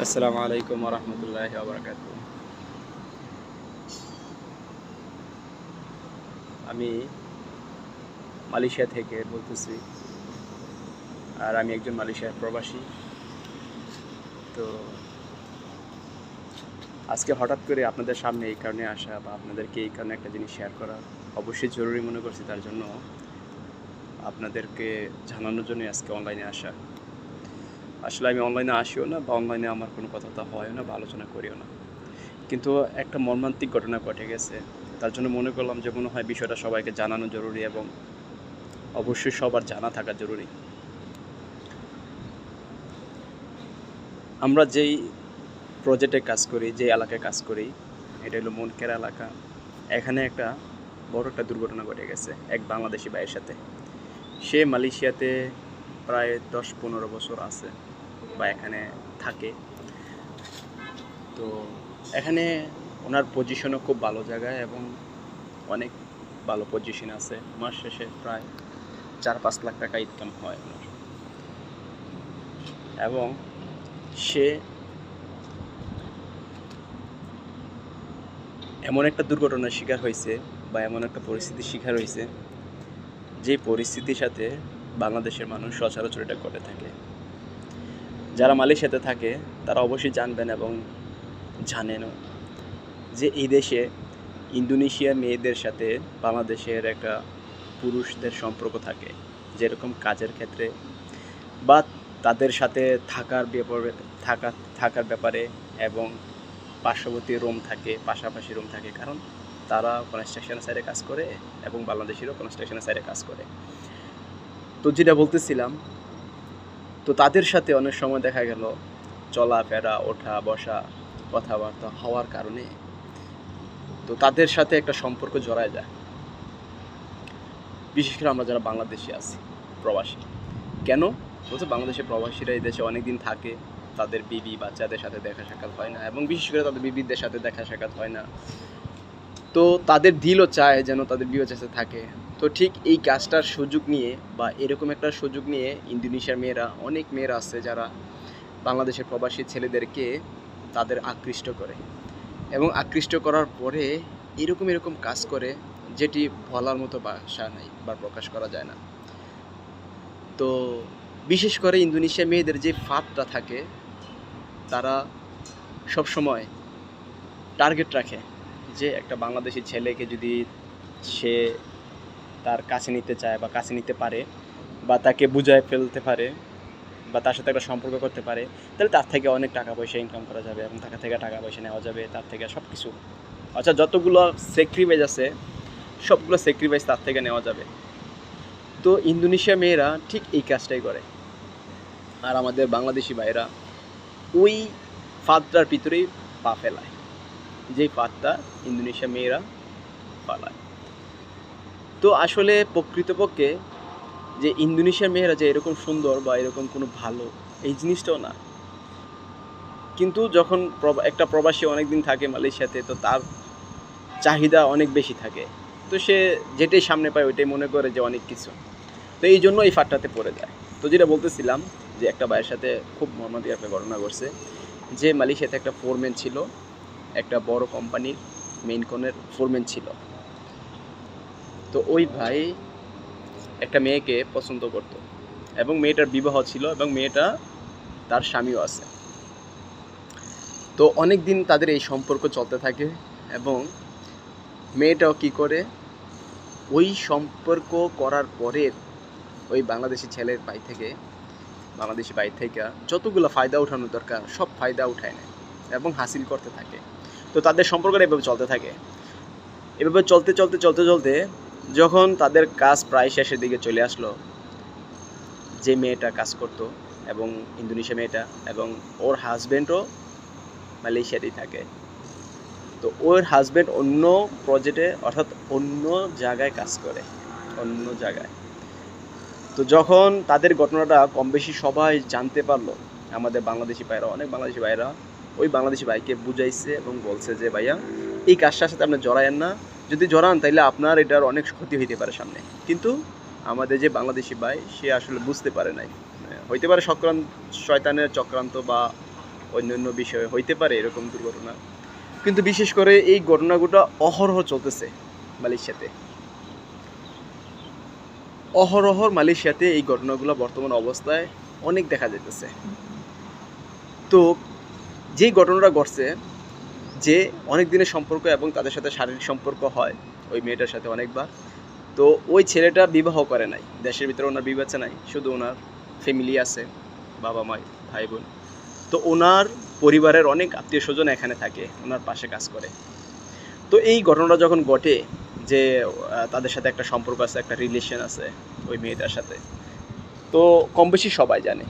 আসসালামু আলাইকুম ওয়া রাহমাতুল্লাহি ওয়া বারাকাতুহু। আমি মালয়েশিয়া থেকে বলতেছি। আর আমি একজন মালয়েশিয়ার প্রবাসী। তো আজকে হঠাৎ করে আপনাদের সামনে এই কারণে আসা বা আপনাদেরকে এই কারণে একটা জিনিস শেয়ার করা অবশ্যই জরুরি মনে করছি। তার জন্য আপনাদেরকে জানানোর জন্যই আজকে অনলাইনে আসা। আসলে আমি অনলাইনে আসিও না বা অনলাইনে আমার কোনো কথাবার্তা হয়ও না বা আলোচনা করিও না। কিন্তু একটা মর্মান্তিক ঘটনা ঘটে গেছে। তার জন্য মনে করলাম যে মনে হয় বিষয়টা সবাইকে জানানো জরুরি এবং অবশ্যই সবার জানা থাকা জরুরি। আমরা যেই প্রজেক্টে কাজ করি, যে এলাকায় কাজ করি, এটা হলো মনকেরা এলাকা। এখানে একটা বড় একটা দুর্ঘটনা ঘটে গেছে এক বাংলাদেশি ভাইয়ের সাথে। সে মালয়েশিয়াতে প্রায় 10-15 বছর আছে বা এখানে থাকে। তো এখানে ওনার পজিশনও খুব ভালো জায়গায় এবং অনেক ভালো পজিশন আছে। মাস শেষে প্রায় 4-5 লাখ টাকা ইনকাম হয় ওনার। এবং সে এমন একটা দুর্ঘটনার শিকার হয়েছে বা এমন একটা পরিস্থিতির শিকার হয়েছে, যে পরিস্থিতির সাথে বাংলাদেশের মানুষ সচরাচর এটা ঘটে থাকে। যারা মালয়েশিয়াতে থাকে তারা অবশ্যই জানবেন এবং জানেনও যে এই দেশে ইন্দোনেশিয়ার মেয়েদের সাথে বাংলাদেশের একটা পুরুষদের সম্পর্ক থাকে, যেরকম কাজের ক্ষেত্রে বা তাদের সাথে থাকার ব্যাপারে এবং পার্শ্ববর্তী রুম থাকে, পাশাপাশি রুম থাকে, কারণ তারা কনস্ট্রাকশনের সাইডে কাজ করে এবং বাংলাদেশেরও কনস্ট্রাকশনের সাইডে কাজ করে। তো যেটা বলতেছিলাম, তো তাদের সাথে অনেক সময় দেখা গেল চলাফেরা, ওঠা বসা, কথাবার্তা হওয়ার কারণে তো তাদের সাথে একটা সম্পর্ক জড়ায় যায়। বিশেষ করে আমরা যারা বাংলাদেশে আছি, প্রবাসী। কেন বলছে, বাংলাদেশের প্রবাসীরা এই দেশে অনেক দিন থাকে, তাদের বিবি বাচ্চাদের সাথে দেখা সাক্ষাৎ হয় না এবং বিশেষ করে তাদের বিবিদের সাথে দেখা সাক্ষাৎ হয় না। তো তাদের দিলও চায় যেন তাদের বিবি বাচ্চা থাকে। তো ঠিক এই কাজটার সুযোগ নিয়ে বা এরকম একটা সুযোগ নিয়ে ইন্দোনেশিয়ার মেয়েরা, অনেক মেয়েরা আছে যারা বাংলাদেশের প্রবাসী ছেলেদেরকে তাদের আকৃষ্ট করে এবং আকৃষ্ট করার পরে এরকম কাজ করে যেটি বলার মতো ভাষা নাই বা প্রকাশ করা যায় না। তো বিশেষ করে ইন্দোনেশিয়া মেয়েদের যে ফাঁদটা থাকে, তারা সবসময় টার্গেট রাখে যে একটা বাংলাদেশি ছেলেকে যদি সে তার কাছে নিতে চায় বা কাছে নিতে পারে বা তাকে বুঝায় ফেলতে পারে বা তার সাথে একটা সম্পর্ক করতে পারে, তাহলে তার থেকে অনেক টাকা পয়সা ইনকাম করা যাবে এবং তার থেকে টাকা পয়সা নেওয়া যাবে, তার থেকে সব কিছু, আচ্ছা যতগুলো স্যাক্রিফাইস আছে সবগুলো স্যাক্রিফাইস তার থেকে নেওয়া যাবে। তো ইন্দোনেশিয়া মেয়েরা ঠিক এই কাজটাই করে। আর আমাদের বাংলাদেশি ভাইরা ওই ফাঁদটার ভিতরেই পা ফেলায়, যেই ফাঁদটা ইন্দোনেশিয়া মেয়েরা পালায়। তো আসলে প্রকৃতপক্ষে যে ইন্দোনেশিয়ার মেয়েরা যে এরকম সুন্দর বা এরকম কোনো ভালো, এই জিনিসটাও না। কিন্তু যখন একটা প্রবাসী অনেক দিন থাকে মালয়েশিয়াতে, তো তার চাহিদা অনেক বেশি থাকে। তো সে যেটাই সামনে পায় ওইটাই মনে করে যে অনেক কিছু। তো এই জন্য এই ফাঁদটাতে পড়ে যায়। তো যেটা বলতেছিলাম, যে একটা ভাইয়ের সাথে খুব মর্মান্তিক একটা ঘটনা ঘটছে। যে মালয়েশিয়াতে একটা ফোরম্যান ছিল, একটা বড় কোম্পানির মেইনকনের ফোরম্যান ছিল। তো ওই ভাই একটা মেয়েকে পছন্দ করত এবং মেয়েটার বিবাহ ছিল এবং মেয়েটা তার স্বামীও আছে। তো অনেক দিন তাদের এই সম্পর্ক চলতে থাকে এবং মেয়েটাও কি করে, ওই সম্পর্ক করার পরে ওই বাংলাদেশি বাংলাদেশি ভাই থেকে যতগুলো ফায়দা উঠানোর দরকার সব ফায়দা উঠায় নেয় এবং হাসিল করতে থাকে। তো তাদের সম্পর্কটা এভাবে চলতে থাকে। এভাবে চলতে যখন তাদের কাজ প্রায় শেষের দিকে চলে আসলো, যে মেয়েটা কাজ করত এবং ইন্দোনেশিয়া মেয়েটা এবং ওর হাজব্যান্ডও মালয়েশিয়াতেই থাকে। তো ওর হাজব্যান্ড অন্য প্রজেক্টে, অর্থাৎ অন্য জায়গায় কাজ করে, অন্য জায়গায়। তো যখন তাদের ঘটনাটা কম বেশি সবাই জানতে পারলো, আমাদের অনেক বাংলাদেশি ভাইরা ওই বাংলাদেশি ভাইকে বুঝাইছে এবং বলছে যে ভাইয়া এই কাজটার সাথে আপনি জড়ায়েন না, যদি জড়ান তাহলে আপনার এটার অনেক ক্ষতি হইতে পারে সামনে। কিন্তু আমাদের যে বাংলাদেশি ভাই সে আসলে বুঝতে পারে নাই, হইতে পারে শয়তানের চক্রান্ত বা অন্যান্য বিষয়ে হইতে পারে এরকম দুর্ঘটনা, কিন্তু বিশেষ করে এই ঘটনাগুলো অহরহ চলতেছে মালয়েশিয়াতে। মালয়েশিয়াতে এই ঘটনাগুলো বর্তমান অবস্থায় অনেক দেখা যাইতেছে। তো যেই ঘটনাটা ঘটছে, যে অনেক দিনের সম্পর্ক এবং তাদের সাথে শারীরিক সম্পর্ক হয় ওই মেয়েটার সাথে অনেকবার, তো ওই ছেলেটা বিবাহ করে নাই, দেশের ভিতরে ওনার বিবাচ্চা নাই, শুধু ওনার ফ্যামিলি আছে, বাবা মা ভাই বোন। তো ওনার পরিবারের অনেক আত্মীয় স্বজন এখানে থাকে, ওনার পাশে কাজ করে। তো এই ঘটনাটা যখন ঘটে যে তাদের সাথে একটা সম্পর্ক আছে, একটা রিলেশন আছে ওই মেয়েটার সাথে, তো কম বেশি সবাই জানে।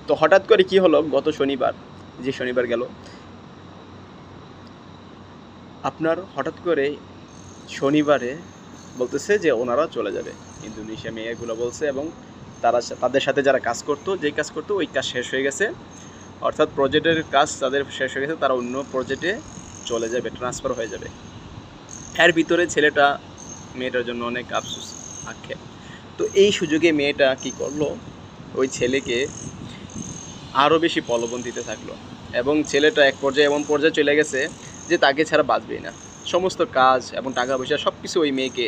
তো হঠাৎ করে কি হলো, গত শনিবার, যে শনিবার গেল আপনার, হঠাৎ করে শনিবারে বলতেছে যে ওনারা চলে যাবে ইন্দোনেশিয়া, মেয়েগুলো বলছে। এবং তাদের সাথে যারা কাজ করতো, যেই কাজ করতো ওই কাজ শেষ হয়ে গেছে, অর্থাৎ প্রজেক্টের কাজ তাদের শেষ হয়ে গেছে, তারা অন্য প্রজেক্টে চলে যাবে, ট্রান্সফার হয়ে যাবে। এর ভিতরে ছেলেটা মেয়েটার জন্য অনেক আফসোস আক্ষেপ। তো এই সুযোগে মেয়েটা কি করলো, ওই ছেলেকে আরও বেশি প্রলোভন দিতে থাকলো। এবং ছেলেটা এক পর্যায়ে এমন পর্যায়ে চলে গেছে যে তাকে ছাড়া বাঁচবেই না, সমস্ত কাজ এবং টাকা পয়সা সব কিছু ওই মেয়েকে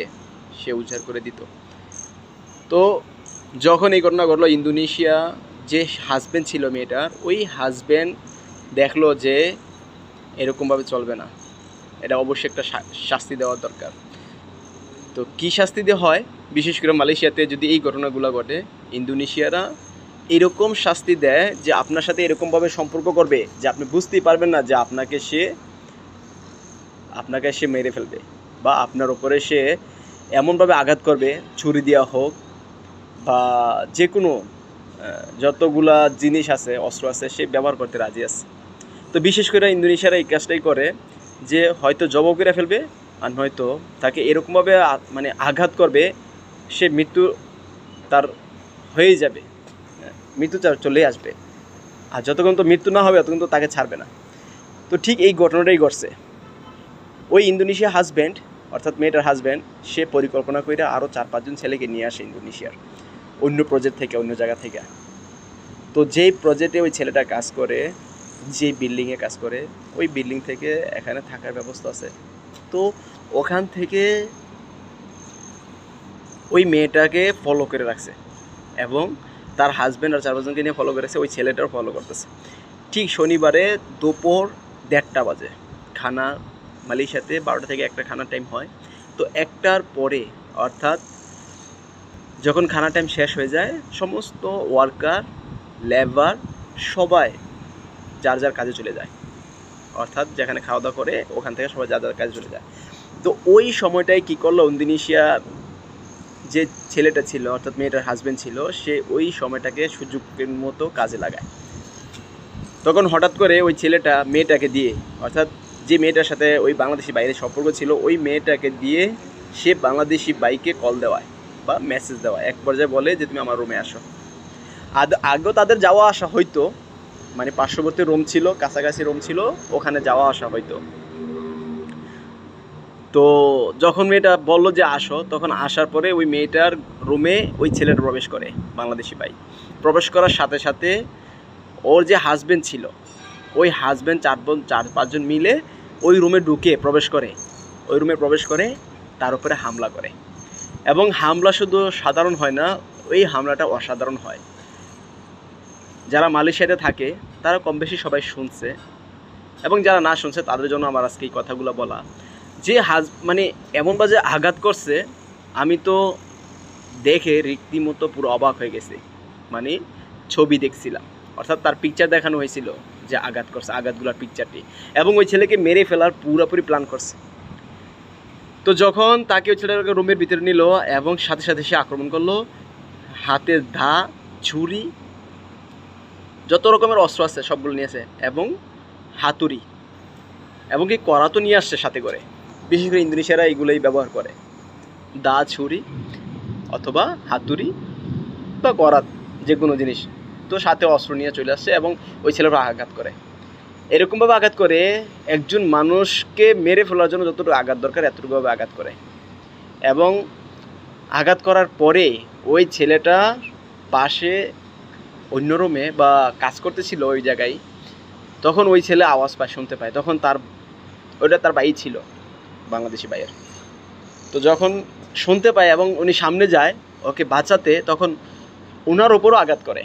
সে উজাড় করে দিত। তো যখন এই ঘটনা ঘটলো, ইন্দোনেশিয়া যে হাজব্যান্ড ছিল মেয়েটার, ওই হাজব্যান্ড দেখলো যে এরকমভাবে চলবে না, এটা অবশ্যই একটা শাস্তি দেওয়ার দরকার। তো কী শাস্তি দেওয়া হয়, বিশেষ করে মালয়েশিয়াতে যদি এই ঘটনাগুলো ঘটে, ইন্দোনেশিয়ারা এরকম শাস্তি দেয় যে আপনার সাথে এরকমভাবে সম্পর্ক করবে যে আপনি বুঝতেই পারবেন না যে আপনাকে সে মেরে ফেলবে, বা আপনার ওপরে সে এমনভাবে আঘাত করবে, ছুরি দেওয়া হোক বা যে কোনো যতগুলা জিনিস আছে, অস্ত্র আছে, সে ব্যবহার করতে রাজি আছে। তো বিশেষ করে ইন্দোনেশিয়ারা এই কাজটাই করে যে হয়তো জবাব করে ফেলবে, আর হয়তো তাকে এরকমভাবে মানে আঘাত করবে, সে মৃত্যু তার হয়ে যাবে, মৃত্যু চলে আসবে। আর যতক্ষণ তো মৃত্যু না হবে ততক্ষণ তো তাকে ছাড়বে না। তো ঠিক এই ঘটনাটাই ঘটছে। ওই ইন্দোনেশিয়া হাজব্যান্ড, অর্থাৎ মেয়েটার হাজব্যান্ড, সে পরিকল্পনা করে আরও 4-5 জন ছেলেকে নিয়ে আসে ইন্দোনেশিয়ার অন্য প্রজেক্ট থেকে, অন্য জায়গা থেকে। তো যেই প্রজেক্টে ওই ছেলেটা কাজ করে, যে বিল্ডিংয়ে কাজ করে, ওই বিল্ডিং থেকে এখানে থাকার ব্যবস্থা আছে। তো ওখান থেকে ওই মেয়েটাকে ফলো করে রাখছে এবং তার হাজব্যান্ড আর 4-5 জনকে নিয়ে ফলো করেছে, ওই ছেলেটাও ফলো করতেছে। ঠিক শনিবারে দুপুর 1:30 বাজে খানা, মালয়েশিয়াতে 12টা থেকে 1টা খানার টাইম হয়। তো 1টার পরে, অর্থাৎ যখন খানা টাইম শেষ হয়ে যায়, সমস্ত ওয়ার্কার, লেবার সবাই যার যার কাজে চলে যায়, অর্থাৎ যেখানে খাওয়া দাওয়া করে ওখান থেকে সবাই যার যার কাজে চলে যায়। তো ওই সময়টায় কী করলো, ইন্দোনেশিয়া যে ছেলেটা ছিল, অর্থাৎ মেয়েটার হাজব্যান্ড ছিল, সে ওই সময়টাকে সুযোগের মতো কাজে লাগায়। তখন হঠাৎ করে ওই ছেলেটা মেয়েটাকে দিয়ে, অর্থাৎ যে মেয়েটার সাথে ওই বাংলাদেশি বাইরের সম্পর্ক ছিল, ওই মেয়েটাকে দিয়ে সে বাংলাদেশি বাইকে কল দেওয়ায় বা মেসেজ দেওয়ায় এক পর্যায়ে বলে যে তুমি আমার রুমে আসো। আগেও তাদের যাওয়া আসা হইতো, মানে পার্শ্ববর্তী রুম ছিল, কাছাকাছি রুম ছিল, ওখানে যাওয়া আসা হইতো। তো যখন মেয়েটা বললো যে আসো, তখন আসার পরে ওই মেয়েটার রুমে ওই ছেলেটা প্রবেশ করে, বাংলাদেশি ভাই। প্রবেশ করার সাথে সাথে ওর যে হাজব্যান্ড ছিল, ওই হাজব্যান্ড 4-5 জন মিলে ওই রুমে ওই রুমে প্রবেশ করে তার উপরে হামলা করে। এবং হামলা শুধু সাধারণ হয় না, ওই হামলাটা অসাধারণ হয়। যারা মালয়েশিয়াতে থাকে তারা কম বেশি সবাই শুনছে, এবং যারা না শুনছে তাদের জন্য আমার আজকে এই কথাগুলো বলা। যে মানে এমন বাজে আঘাত করছে, আমি তো দেখে রীতিমতো পুরো অবাক হয়ে গেছি। মানে ছবি দেখছিলাম, অর্থাৎ তার পিকচার দেখানো হয়েছিল যে আঘাত করছে, আঘাতগুলোর পিকচারটি, এবং ওই ছেলেকে মেরে ফেলার পুরোপুরি প্ল্যান করছে। তো যখন তাকে ওই ছেলেটাকে রুমের ভিতরে নিল এবং সাথে সাথে সে আক্রমণ করলো, হাতে দা, ছুরি, যত রকমের অস্ত্র আছে সবগুলো নিয়েছে, এবং হাতুড়ি, এবং কি করাতো নিয়ে আসছে সাথে করে। বিশেষ করে ইন্দোনেশিয়ারা এগুলোই ব্যবহার করে, দা, ছুরি অথবা হাতুড়ি বা করাত, যে কোনো জিনিস। তো সাথে অস্ত্র নিয়ে চলে আসছে এবং ওই ছেলেরা আঘাত করে। এরকমভাবে আঘাত করে, একজন মানুষকে মেরে ফেলার জন্য যতটুকু আঘাত দরকার এতটুকুভাবে আঘাত করে। এবং আঘাত করার পরে ওই ছেলেটা পাশে অন্য রুমে বা কাজ করতেছিল ওই জায়গায়, তখন ওই ছেলে আওয়াজ পায়, শুনতে পায়, তখন ওটা তার ভাই ছিল, বাংলাদেশি ভাইয়ের। তো যখন শুনতে পায় এবং উনি সামনে যায় ওকে বাঁচাতে, তখন ওনার ওপরও আঘাত করে,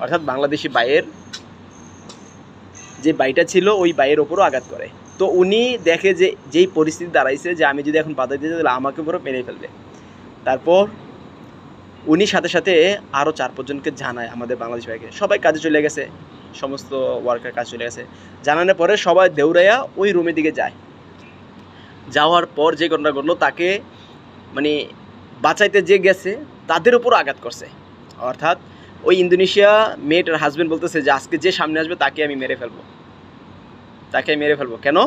অর্থাৎ বাংলাদেশি ভাইয়ের যে ভাইটা ছিল ওই ভাইয়ের ওপরও আঘাত করে। তো উনি দেখে যে যেই পরিস্থিতি দাঁড়াইছে, যে আমি যদি এখন বাধা দিতে তাহলে আমাকে পুরো মেরে ফেলবে। তারপর উনি সাথে সাথে আরও 4-5 জনকে জানায়, আমাদের বাংলাদেশ ভাইকে। সবাই কাজে চলে গেছে, সমস্ত ওয়ার্কার কাজ চলে গেছে। জানানোর পরে সবাই দেউরাইয়া ওই রুমের দিকে যায়। যাওয়ার পর যে ঘটনা ঘটলো, তাকে মানে বাঁচাইতে যে গেছে তাদের উপর আঘাত করছে। অর্থাৎ ওই ইন্দোনেশিয়া মেয়েটার হাজব্যান্ড বলতেছে যে আজকে যে সামনে আসবে তাকে আমি মেরে ফেলবো, তাকে মেরে ফেলবো। কেন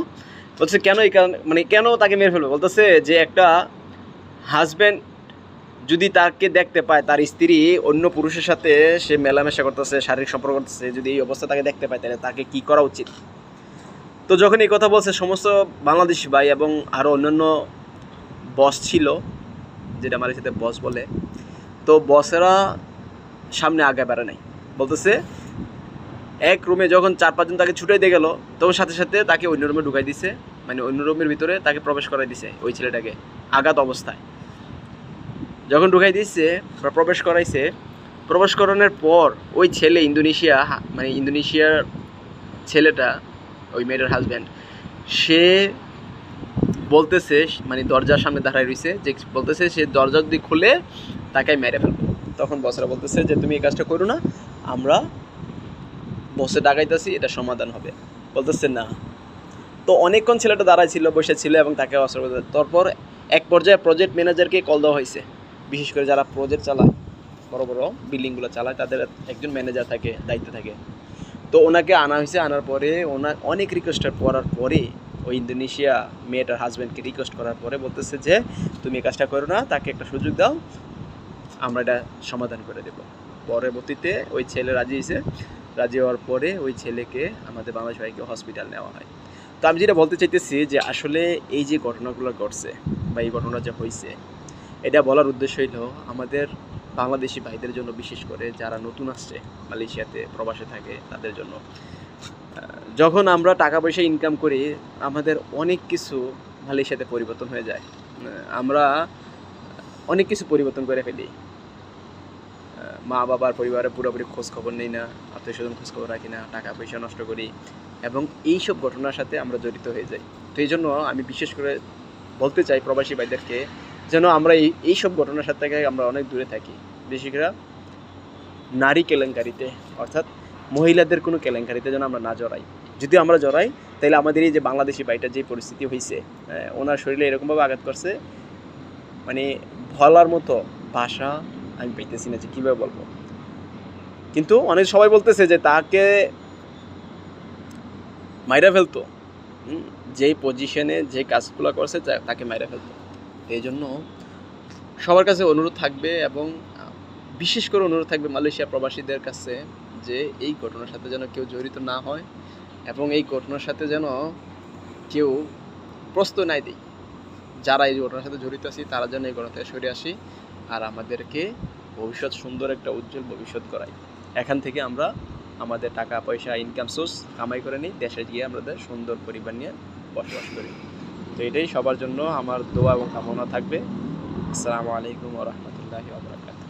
বলছে, কেন এই কারণে, মানে কেন তাকে মেরে ফেলবো, বলতেছে যে একটা হাজব্যান্ড যদি তাকে দেখতে পায় তার স্ত্রী অন্য পুরুষের সাথে সে মেলামেশা করতেছে, শারীরিক সম্পর্ক করতেছে, যদি এই অবস্থা তাকে দেখতে পায় তাহলে তাকে কি করা উচিত। তো যখন এই কথা বলছে, সমস্ত বাংলাদেশি ভাই এবং আরও অন্যান্য বস ছিল, যেটা মালয়েশিয়াতে বস বলে, তো বসেরা সামনে আগে বেড়ে নাই। বলতেছে এক রুমে যখন 4-5 জন তাকে ছুটাই দিয়ে গেল, তখন সাথে সাথে তাকে অন্য রুমে ঢুকাই দিছে, মানে অন্য রুমের ভিতরে তাকে প্রবেশ করাই দিছে ওই ছেলেটাকে আঘাত অবস্থায়। যখন ঢুকাই দিচ্ছে বা প্রবেশ করাইছে, প্রবেশ করানোর পর ওই ছেলে ইন্দোনেশিয়ার ছেলেটা, ওই মেয়েটার হাজব্যান্ড, সে বলতেছে, মানে দরজার সামনে দাঁড়ায় রয়েছে, যে বলতেছে সে দরজা যদি খুলে তাকে মেরে ফেলবো। তখন বসরা বলতেছে যে তুমি এই কাজটা করো না, আমরা বসে ডাকাইতেছি, এটা সমাধান হবে। বলতেছে না। তো অনেকক্ষণ ছেলেটা দাঁড়ায় ছিল, বসে ছিল এবং তাকে অস্ত্র। তারপর এক পর্যায়ে প্রজেক্ট ম্যানেজারকে কল দেওয়া হয়েছে। বিশেষ করে যারা প্রজেক্ট চালায়, বড় বড় বিল্ডিংগুলো চালায়, তাদের একজন ম্যানেজার থাকে, দায়িত্ব থাকে। তো ওনাকে আনা হয়েছে। আনার পরে অনেক রিকোয়েস্ট করার পরে ওই ইন্দোনেশিয়া মেয়েটার হাজব্যান্ডকে রিকোয়েস্ট করার পরে বলতেছে যে তুমি এই কাজটা করো না, তাকে একটা সুযোগ দাও, আমরা এটা সমাধান করে দেব। পরবর্তীতে ওই ছেলে রাজি হয়েছে। রাজি হওয়ার পরে ওই ছেলেকে, আমাদের বাংলাদেশ ভাইকে হসপিটাল নেওয়া হয়। তো আমি যেটা বলতে চাইতেছি যে আসলে এই যে ঘটনাগুলো ঘটছে বা এই ঘটনা যে হয়েছে, এটা বলার উদ্দেশ্য হইল আমাদের বাংলাদেশি ভাইদের জন্য, বিশেষ করে যারা নতুন আসছে মালয়েশিয়াতে প্রবাসে থাকে তাদের জন্য। যখন আমরা টাকা পয়সা ইনকাম করি, আমাদের অনেক কিছু মালয়েশিয়াতে পরিবর্তন হয়ে যায়। আমরা অনেক কিছু পরিবর্তন করে ফেলি। মা বাবার পরিবারের পুরোপুরি খোঁজখবর নেই না, আত্মীয় স্বজন খোঁজখবর রাখি না, টাকা পয়সা নষ্ট করি, এবং এইসব ঘটনার সাথে আমরা জড়িত হয়ে যাই। তো এই জন্য আমি বিশেষ করে বলতে চাই প্রবাসী ভাইদেরকে যেন আমরা এইসব ঘটনার সাথে আমরা অনেক দূরে থাকি। বিশেষ করে নারী কেলেঙ্কারিতে, অর্থাৎ মহিলাদের কোনো কেলেঙ্কারিতে যেন আমরা না জড়াই। যদি আমরা জড়াই তাহলে আমাদের এই যে বাংলাদেশি ভাইটার যে পরিস্থিতি হয়েছে, ওনার শরীরে এরকমভাবে আঘাত করছে, মানে বলার মতো ভাষা আমি পাইতেছি না যে কীভাবে বলবো। কিন্তু অনেক সবাই বলতেছে যে তাকে মাইরা ফেলতো, যেই পজিশনে যে কাজগুলো করছে তাকে মাইরা ফেলতো। এই জন্য সবার কাছে অনুরোধ থাকবে, এবং বিশেষ করে অনুরোধ থাকবে মালয়েশিয়া প্রবাসীদের কাছে, যে এই ঘটনার সাথে যেন কেউ জড়িত না হয়, এবং এই ঘটনার সাথে যেন কেউ প্রশ্রয় নাই দেয়। যারা এই ঘটনার সাথে জড়িত আছি তারা যেন এই ঘটনা থেকে সরে আসি, আর আমাদেরকে ভবিষ্যৎ, সুন্দর একটা উজ্জ্বল ভবিষ্যৎ করাই। এখান থেকে আমরা আমাদের টাকা পয়সা, ইনকাম সোর্স কামাই করে নিই, দেশে গিয়ে আমাদের সুন্দর পরিবার নিয়ে বসবাস করি। তো এটাই সবার জন্য আমার দোয়া এবং কামনা থাকবে। আসসালামু আলাইকুম ওয়া রাহমাতুল্লাহি ওয়া বারাকাতুহু।